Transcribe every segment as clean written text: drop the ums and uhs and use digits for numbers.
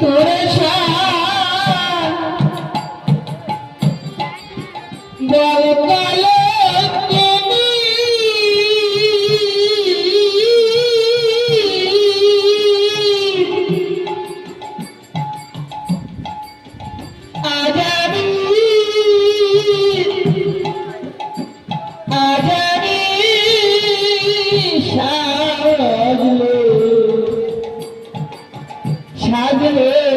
তোরে বল কালে সাজলে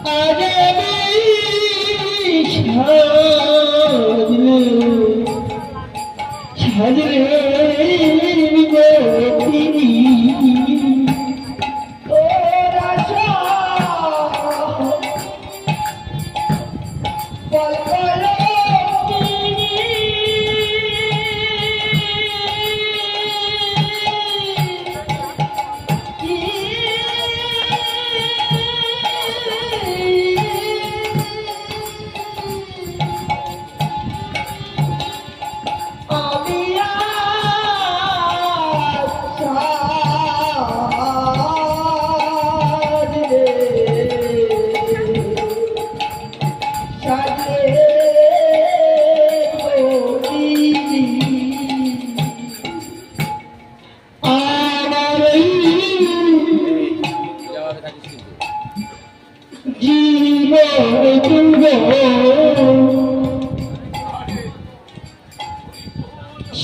আজ আমি সাজলে সাজলে গোপিনী তোর আশা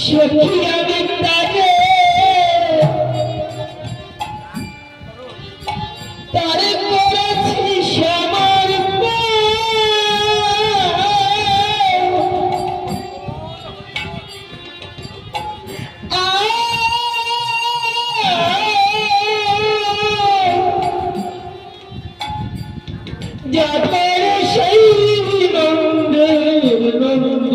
সখিয়া বিদ্যারে তারে করেছি সমর্পণ যাদের সেই নন্দের নন্দ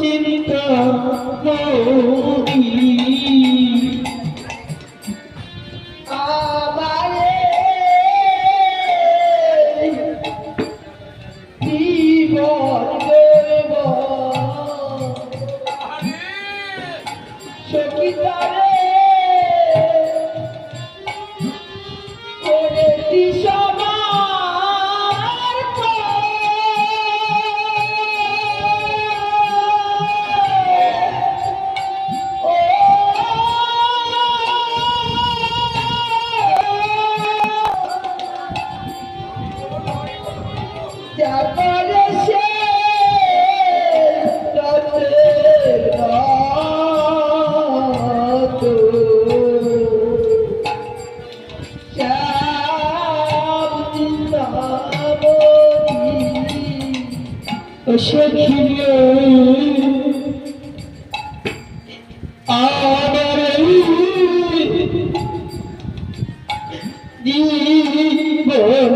চিন্তা আমারে জীবন দেব সখিতারে করেছি সখিয়ে আমার জীবন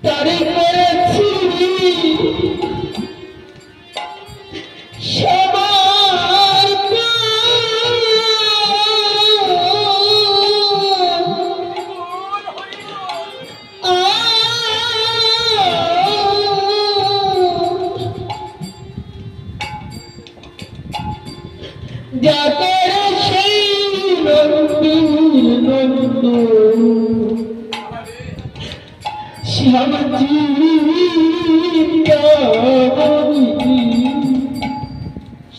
তারে করেছি যাদের সেই নন্দীর নন্দ শ্যাম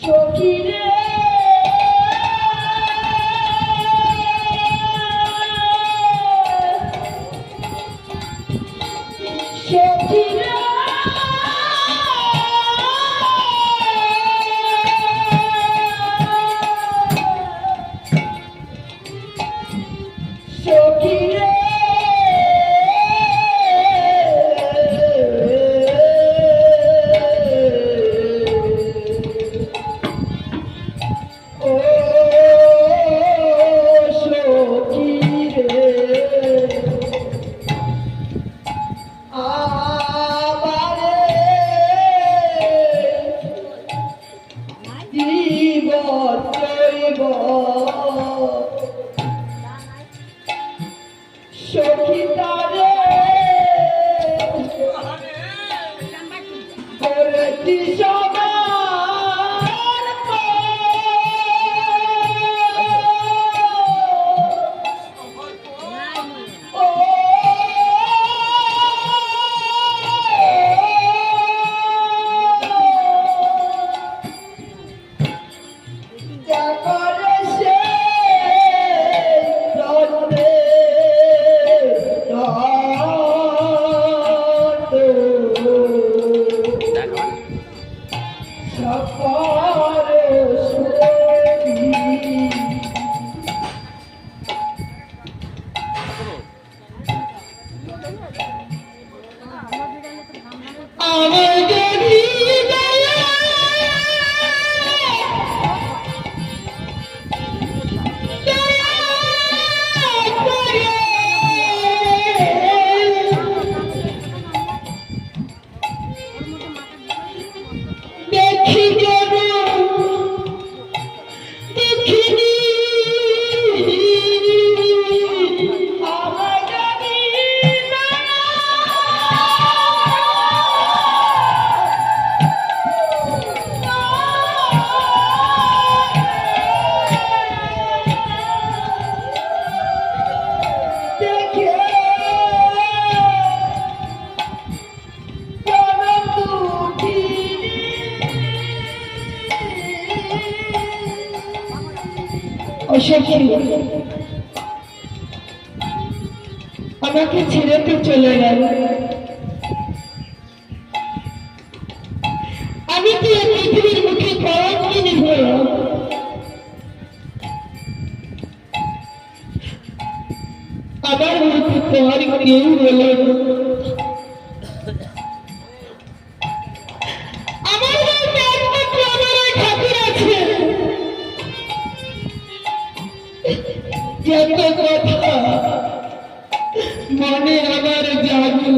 সখিরে সখিরে অসখী আমাকে ছেড়ে তো চলে গেল। আমি কি এই পৃথিবীর মুখে কলঙ্কিনী হলাম? আমার মুখে তোমার কেউ বলে না। আমার মধ্যে একমাত্র আমার ওই ঠাকুর আছে, যত কথা মনে আমার জাদু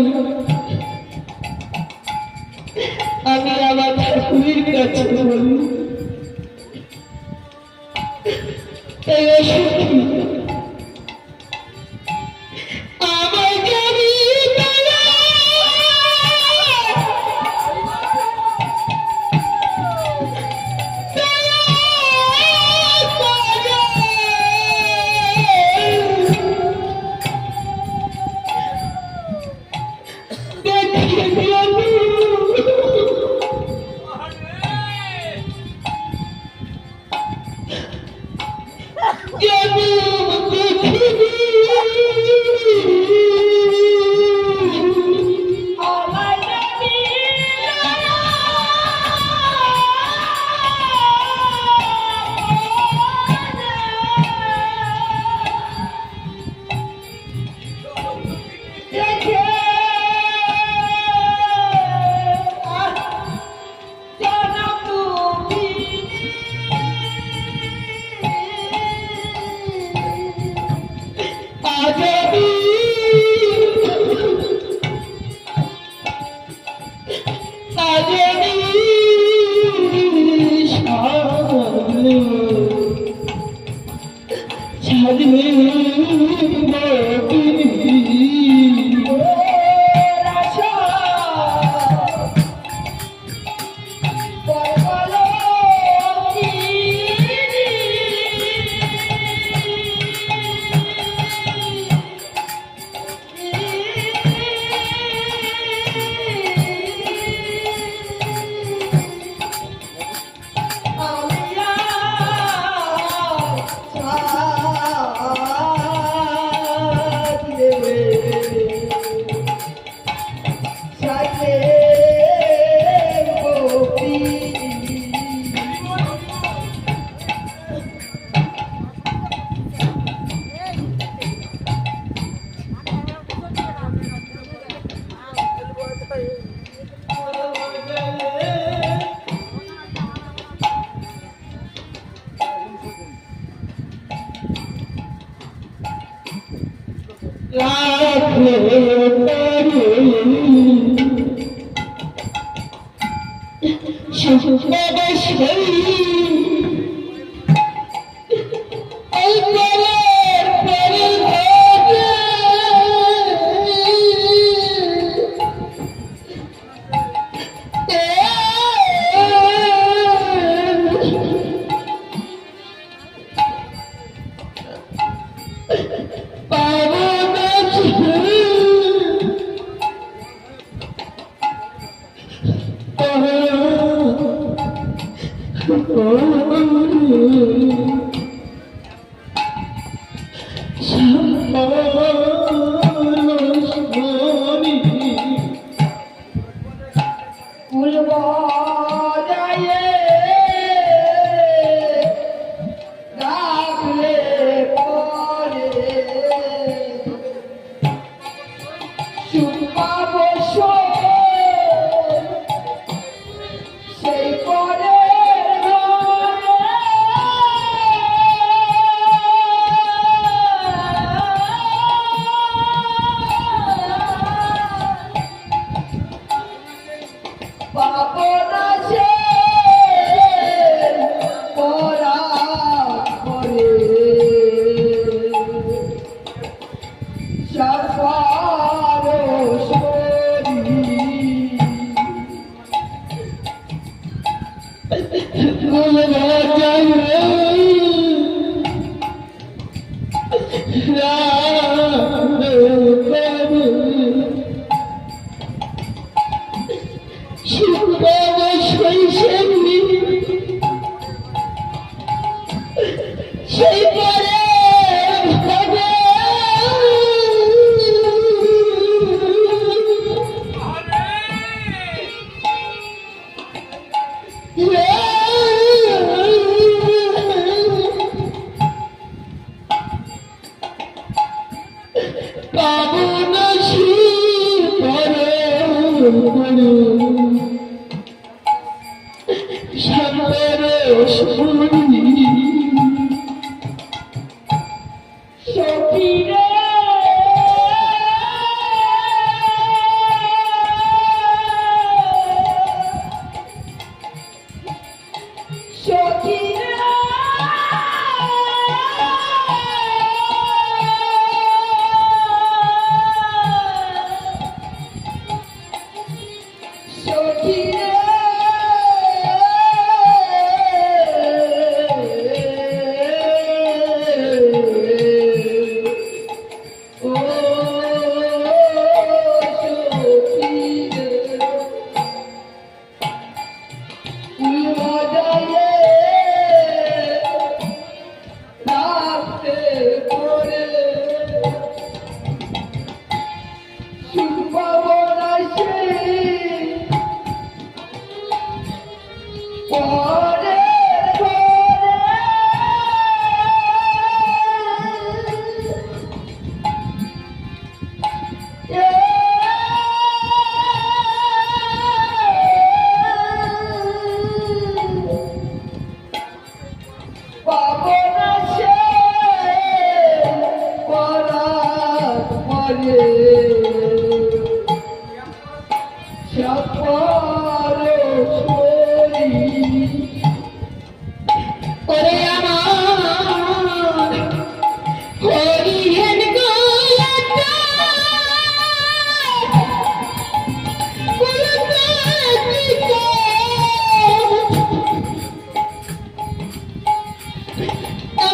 আমি আমার ঠাকুরের কাছে বলি। তাই অসুখী আমার জানি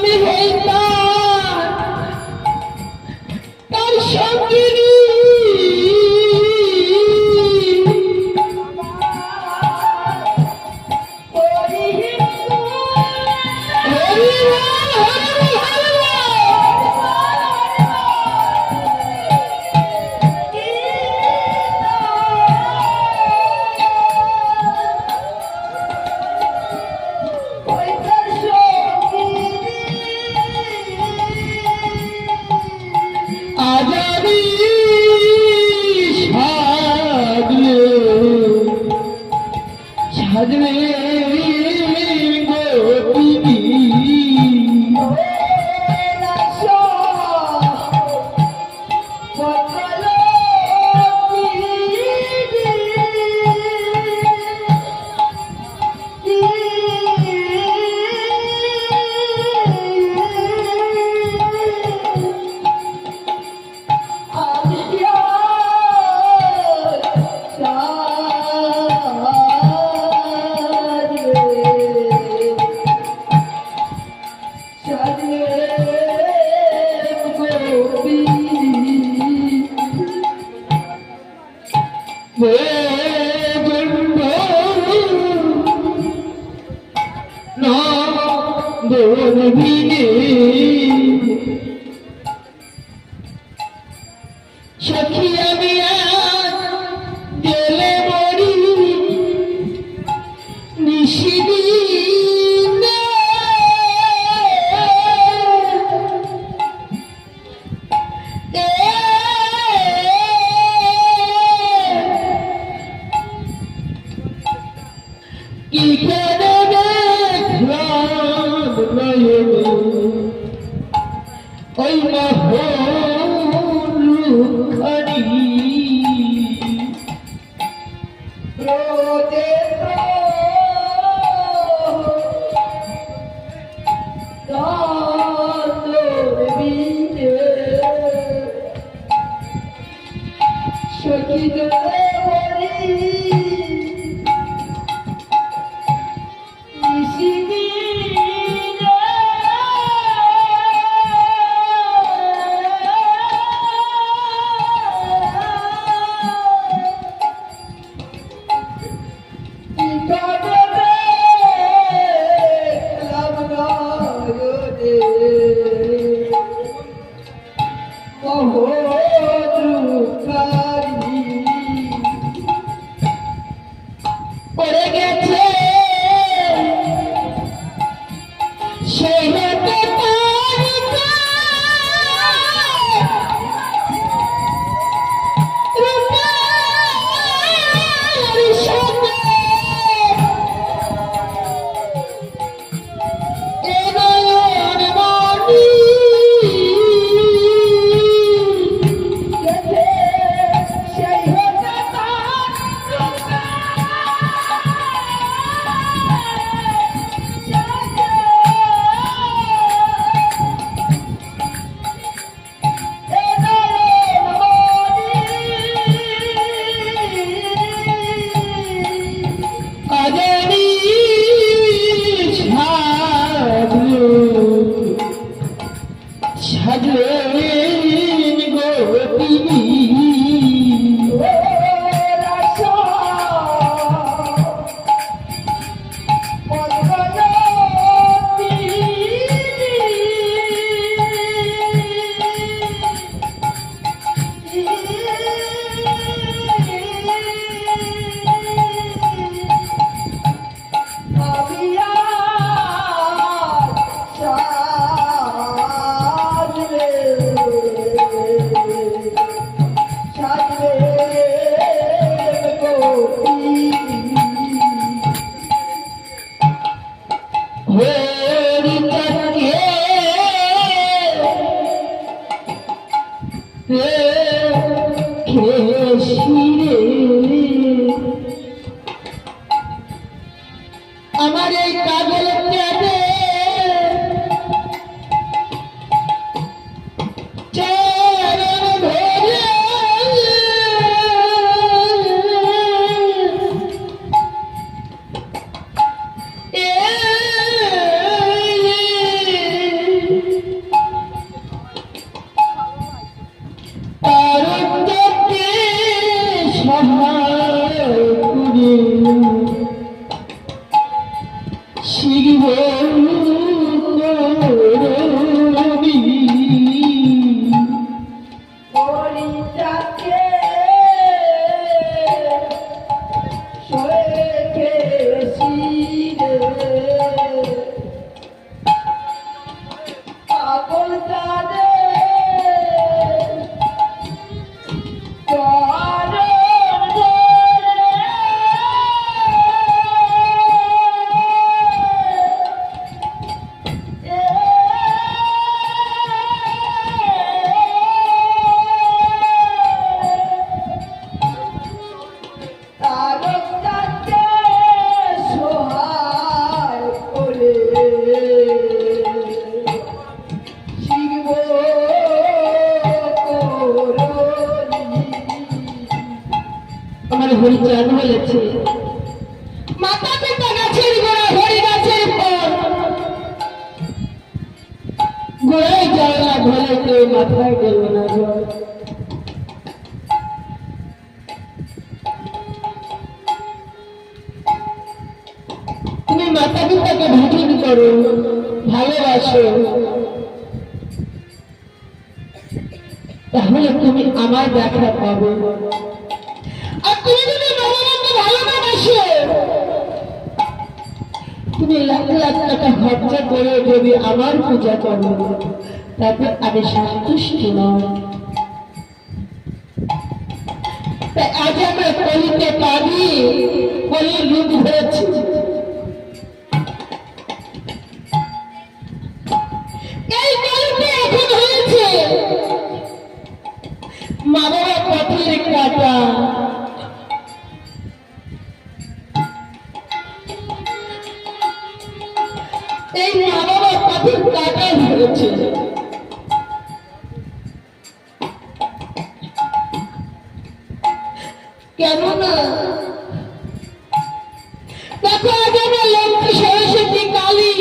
আমি হইতাম তার সঙ্গিনী আজাদি সাজলে সাজলে গোপী সখী আমি গেলে মরি নিশিদিন কি করে দেখলাম নয়নে ওই মহরুখানি রোদে সখী দোলে মরি পড়ে গেছে সেই রাতে তার হরিচান বলেছে, মাতা পিতা গাছের গোড়া, হরি গাছের ফল, গোড়ায় জল না ঢলে কেউ মাথায় দেব না জল। তুমি মাতা পিতাকে ভজন করো, ভালোবাসো, তাহলে তুমি আমার দেখা পাবে। আর তুমি যদি ভগবানকে ভালোবাসো, তুমি লাখ লাখ টাকা খরচা করে যদি আমার পূজা করো, তাতে আমি সন্তুষ্ট নয়। তাই আজ আমরা কলিতে পারি, কলির রূপ ধরেছি। এই কলিতে এখন হয়েছে মা বাবা পথের কাটা। এই মা বাবা পথের কাটা হয়েছে। কেননা দেখো, আজ আমরা লক্ষ্মী, সরস্বতী, কালী,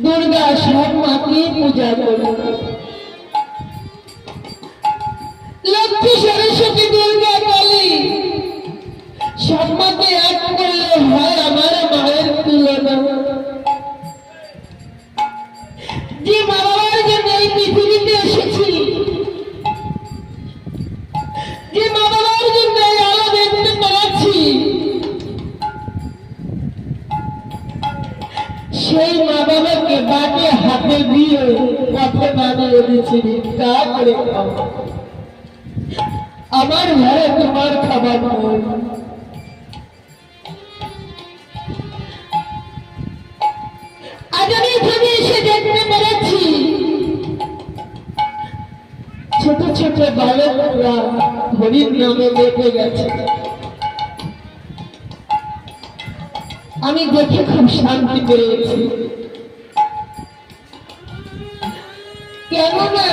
দুর্গা সব মাকে পূজা করি। লক্ষ্মী, সরস্বতী, দুর্গা, কালী সব মাকে এক করলে হয় আমার মায়ের তুলনা। যে মা বাবার জন্য এই পৃথিবীতে এসেছি, যে মা বাবার জন্য এই আলো দেখতে পাচ্ছি, সেই মা বাবাকে বাটে হাতে দিয়ে পথে বানিয়ে দিচ্ছি, তা করে খাও। আমার ঘরে তোমার খাবার নেই। আজ আমি এখানে এসে দেখতে পেরেছি ছোট ছোট বালকরা হরির নামে বেঁধে গেছে। আমি দেখে খুব শান্তি পেয়েছি। কেননা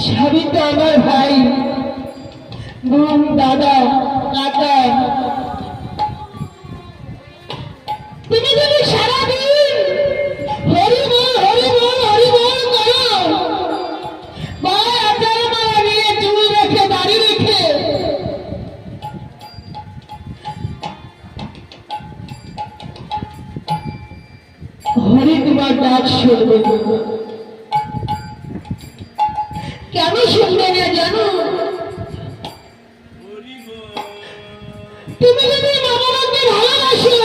সবই তো আমার ভাই, বোন, দাদা, কাকা। তুমি যদি সারাদিন হরি বল, হরি বল, হরি বল করো, মায়ের আচার মালা নিয়ে চুল রেখে, দাড়ি রেখে, হরি তোমার ডাক শুনবে না। কেন শুনবে না জানো? তুমি যদি মা বাবাকে ভালোবাসো,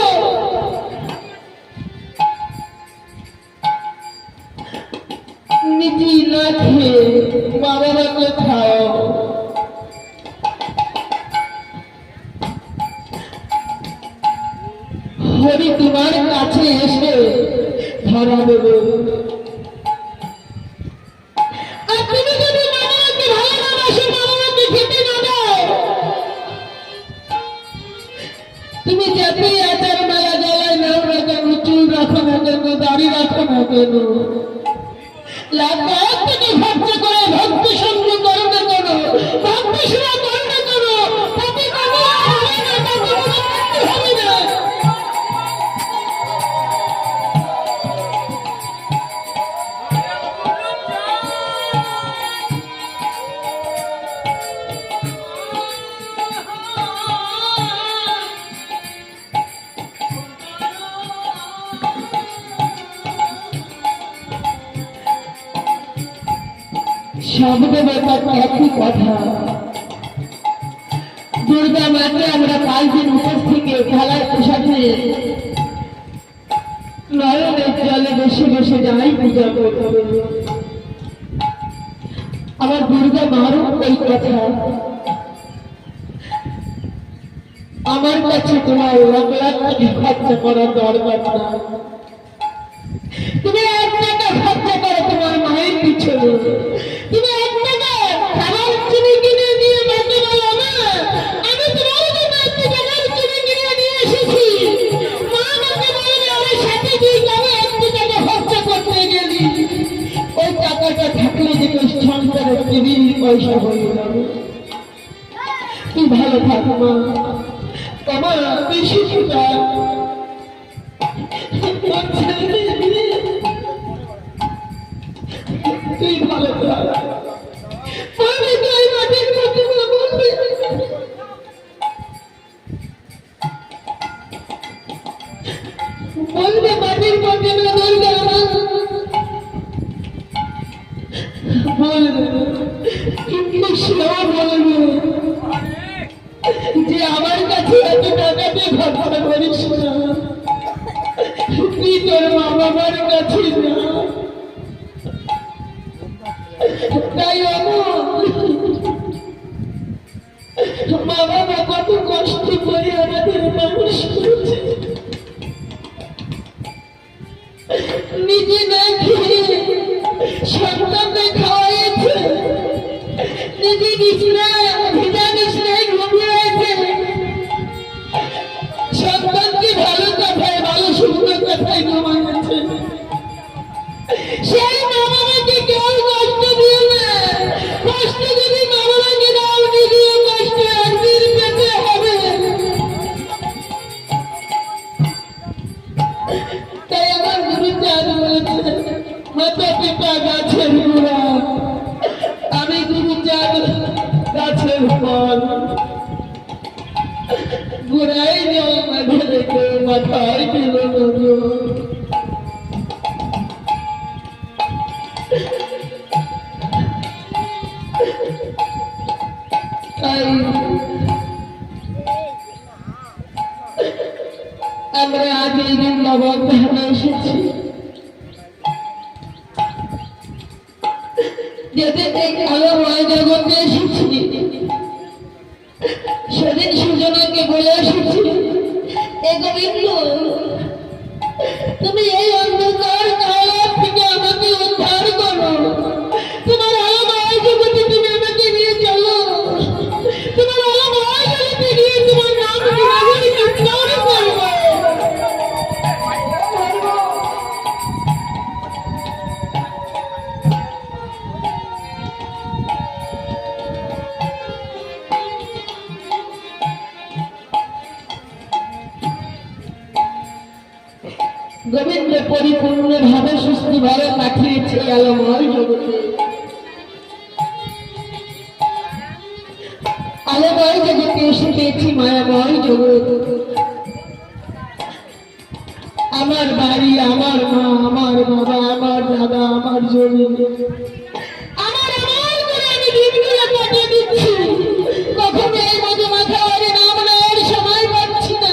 নিজে না খেয়ে মা বাবাকে খাও। হরি তোমার কাছে এসে ধরা দেবে। আর তুমি যদি মা বাবাকে ভালোবাসো, মা বাবাকে খেতে না দাও, তুমি যাতে আচার মালা গলায় নাও না কেন, চুল রাখো না কেন, দাড়ি রাখো না কেন, লাখ থেকে ভক্তি করে ভক্তি সঙ্গ করো না কেন, ভক্তি সেবা করো না কেন, তাতে কোনো হবে না, তাতে কোনো মৃত্যু হবে না। শব্দ ব্যাপার একই কথা। দুর্গা মাকে আমরা 5 দিন উপোস থেকে খেলার সাথে নয়নের জলে বসে বসে যাই পূজা করতে। আমার দুর্গা মারও ওই কথা। আমার কাছে তোমার লাখ লাখ টাকা খরচা করার দরকার না। তুমি 1 টাকা খরচা করো তোমার মায়ের পিছনে। তুমি 1 টাকা খাবার চিনি কিনে নিয়ে মাকে বলো, মা আমি তোমার জন্য 1 টাকার চিনি কিনে নিয়ে এসেছি। মা আমাকে বলবে, আমার সাথে তুই যাবে 1 টাকা খরচা করতে গেলি। ওই টাকাটা থাকলে যে সংসারে টেবিল পয়সা হয়ে যাবে। তুই ভালো থাক মা, আমার বেশি তুই ভালো থাক। আমি তাই মাটির মধ্যে বলবি, বলবে মাটির মধ্যে বলবে, বলবে কিন্তু সেও বলবে যে আমার কাছে এত টাকা দিয়ে খরচা করিস না, তুই তোর মা বাবার কাছে না। তাই মা বাবা কত কষ্ট করে আমাদের মানুষ করেছে, নিজে না খেয়ে সন্তানকে খাওয়াইছে, নিজে বিছনায় ভিজা বিছনায় ঘুমিয়েছে, সন্তানকে ভালো কথায় ভালো সুন্দর কথায় ঘুমাইছে। সেই মা বাবাকে কেউ কষ্ট দিও না, কষ্ট যদি মা বাবাকে দাও নিজেও কষ্ট একদিন পেতে হবে। তাই আমার গুরুচাঁদ বলেছে মাতা পিতা গাছের গোড়া, আমি গুরুচাঁদ গাছের ফল, গোড়ায় জল মাঝে রেখে মাথায় দিল নজর। আমরা আজ এই বৃন্দাবন ধামে এসেছি, যেদিন এই আলোময় জগতে এসেছি সেদিন সুজনাকে বলে এসেছি, এ গোবিন্দ তুমি এই অন্ধকার কাল থেকে আমাকে উদ্ধার করো, তোমার আলোময় জগতে তুমি আমাকে নিয়ে চলো, তোমার আলোময় জগতে নিয়ে তোমার নাম কীর্তন করবো। গোবিন্দ পরিপূর্ণ ভাবে সুস্থ ভাবে পাঠিয়েছে আলোময় জগতে। আলোময় জগতে এসে পেয়েছি মায়াময় জগৎ। আমার বাড়ি, আমার মা, আমার বাবা, আমার দাদা, আমার জমি, আমার করে আমি দিনগুলো কাটিয়ে দিচ্ছি। কখনো এই মতো মাথা বাড়ি নাম নেওয়ার সময় পাচ্ছি না।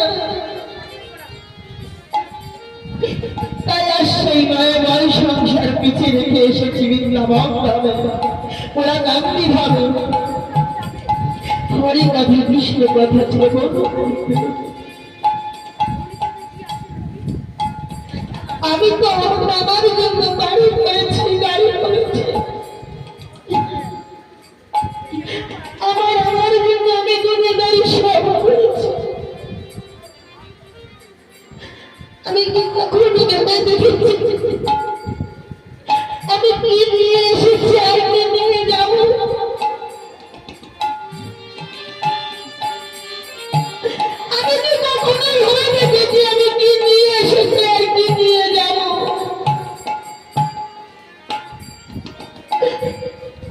তাই আর সেই মায়াময় সংসার পিছিয়ে রেখে এসেছি বৃন্দাবন ধামে। ওরা গান্ধী ভাবে হরি কথা কৃষ্ণ কথা শ্রবণ করতে। আমি তো আমার জন্য বাড়ি করেছি, গাড়ি করেছি, আমার জন্য আমি দুনিয়াদারি সব করেছি। আমি কি কখনো ভেবে দেখেছি আমি কি নিয়ে এসেছি আর কি নিয়ে যাব? আমি কি কখনো ভেবে দেখেছি আমি কি নিয়ে এসেছি আর কি নিয়ে যাব?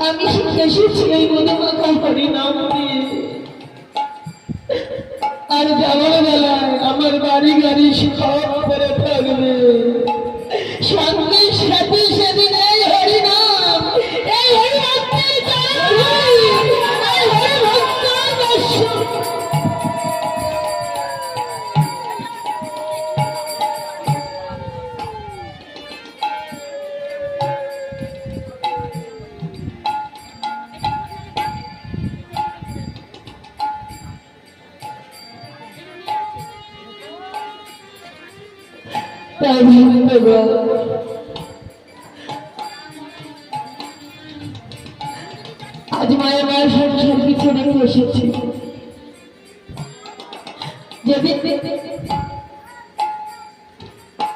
আমি এসেছি এই মধুমাখা হরিনাম নিয়ে। আর যাওয়ার বেলায় আমার বাড়ি গাড়ি সব করে থাকবে, সঙ্গের সাথে সেদিন এই হরিনাম, এই হরিভক্তের এই হরিভক্তের দর্শন। আজ মায়ের মায়ের সংসার পিছিয়ে রেখে এসেছি।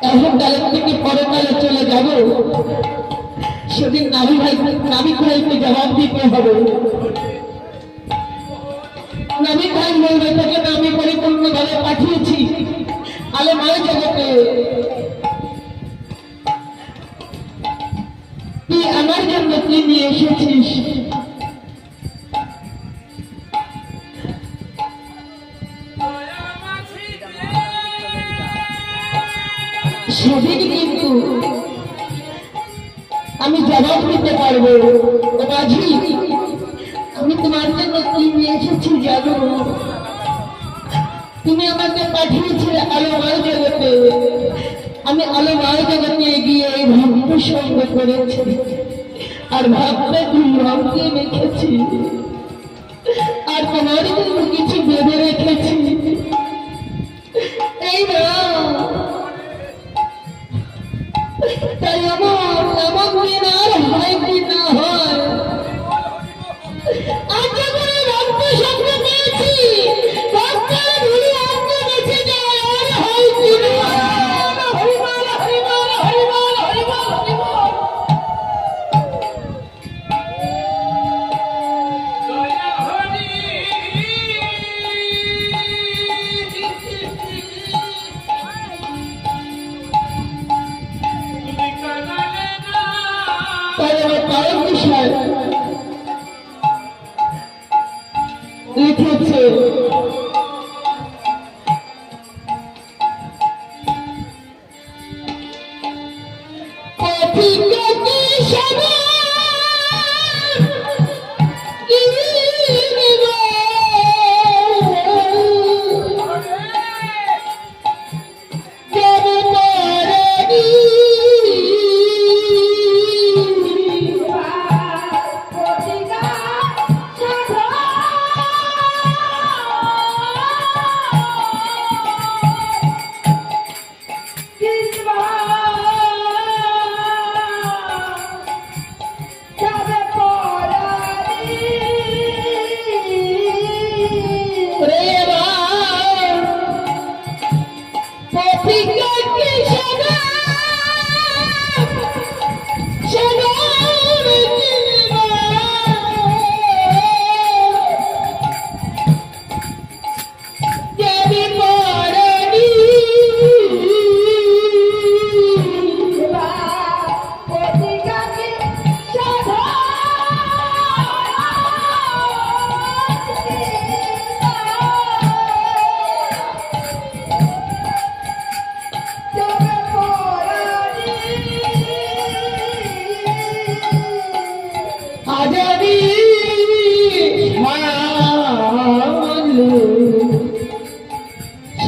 এখন কালের থেকে পরকালে চলে যাব, সেদিন নামি ভাইকে জবাব দিতে হবে। নামি ভাই বলবে তোকে আমি পরিপূর্ণভাবে পাঠিয়েছি আলেমায় জগতে, তুই আমার জন্য কি নিয়ে এসেছিস? সেদিন কিন্তু আমি জবাব দিতে পারবো। ও মাঝি, আমি তোমার জন্য কি নিয়ে এসেছি জানো? তুমি আমাকে পাঠিয়েছিলে আলোময় জগতে, আমি আলোময় জগতে গিয়ে এই ভক্ত সঙ্গ করেছি আর ভাবতে দুই রঙকে রেখেছি আর তোমার জন্য কিছু বেঁধে রেখেছি। এই না তাই আমার এমন দিন আর হয় কি না হয়, আজ যখন রক্ত সঙ্গ পেয়েছি রক্তের ধুলি আজকে বেঁচে যায় আর হয় কি না। হরিবল হরিবল হরিবল হরিবল হরিবল। কারণ বিষয় লিখেছে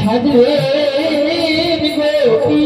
সাধে গোপী